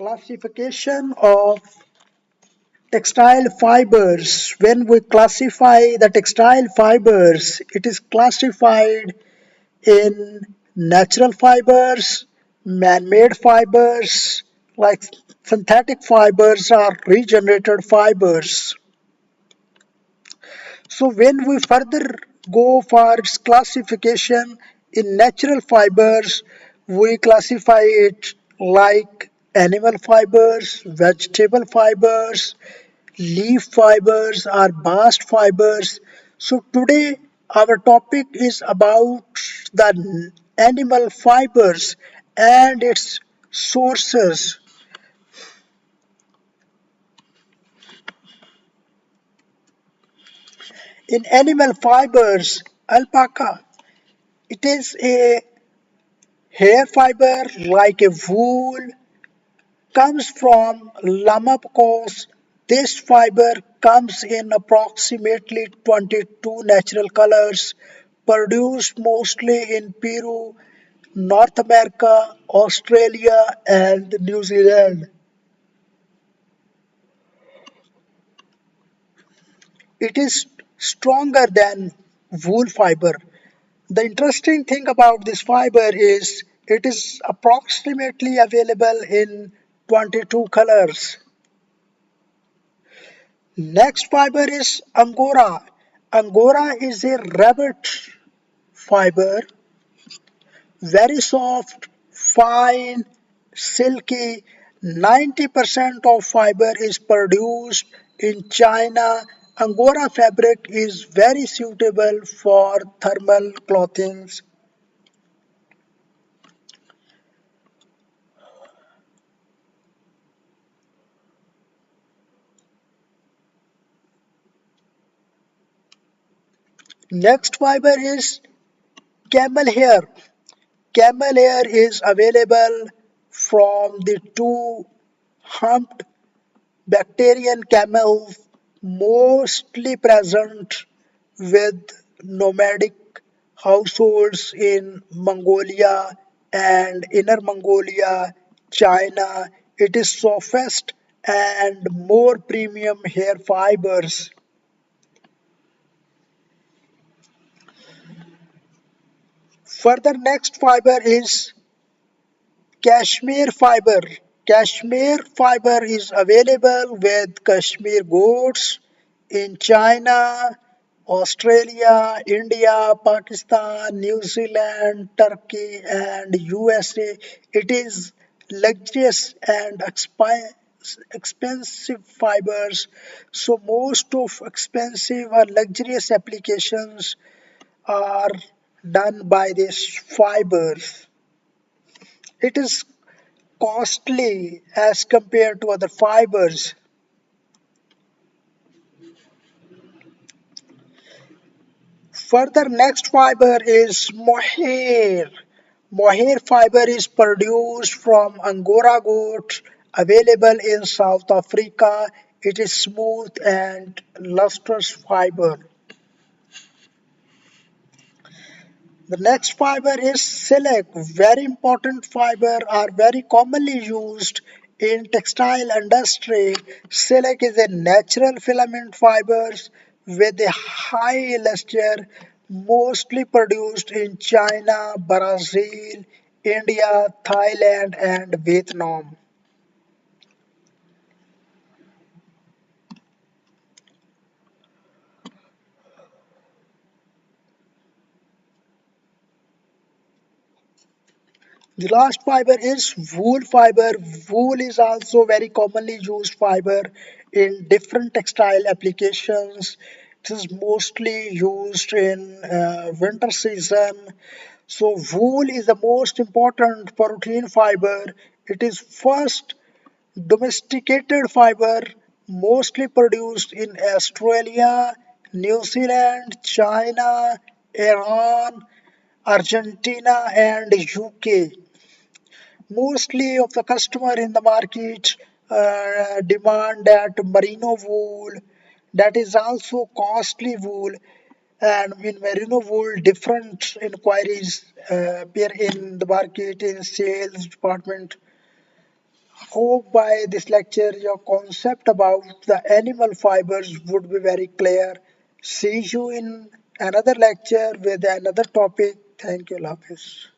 Classification of textile fibers. When we classify the textile fibers, it is classified in natural fibers, man-made fibers, like synthetic fibers or regenerated fibers. So when we further go for its classification in natural fibers, we classify it like animal fibers, vegetable fibers, leaf fibers or bast fibers. So today our topic is about the animal fibers and its sources. In animal fibers, alpaca, it is a hair fiber like a wool, comes from llama. This fiber comes in approximately 22 natural colors, produced mostly in Peru, North America, Australia, and New Zealand. It is stronger than wool fiber. The interesting thing about this fiber is it is approximately available in 22 colors. Next fiber is Angora. Angora is a rabbit fiber, very soft, fine, silky. 90% of fiber is produced in China. Angora fabric is very suitable for thermal clothing. Next fiber is camel hair. Camel hair is available from the two humped bacterian camels, mostly present with nomadic households in Mongolia and Inner Mongolia, China. It is softest and more premium hair fibers. Further, next fiber is Cashmere fiber. Cashmere fiber is available with Kashmir goats in China, Australia, India, Pakistan, New Zealand, Turkey, and USA. It is luxurious and expensive fibers. So most of expensive or luxurious applications are done by these fibers. It is costly as compared to other fibers. Further, next fiber is mohair. Mohair fiber is produced from Angora goat, available in South Africa. It is smooth and lustrous fiber. The next fiber is silk. Very important fiber are very commonly used in textile industry. Silk is a natural filament fibers with a high luster, mostly produced in China, Brazil, India, Thailand, and Vietnam. The last fiber is wool fiber. Wool is also very commonly used fiber in different textile applications. It is mostly used in winter season. So wool is the most important protein fiber. It is first domesticated fiber mostly produced in Australia, New Zealand, China, Iran, Argentina, and UK. Mostly of the customer in the market demand that merino wool, that is also costly wool, and in merino wool different inquiries appear in the market in sales department. Hope by this lecture your concept about the animal fibers would be very clear. See you in another lecture with another topic. Thank you, Hafiz.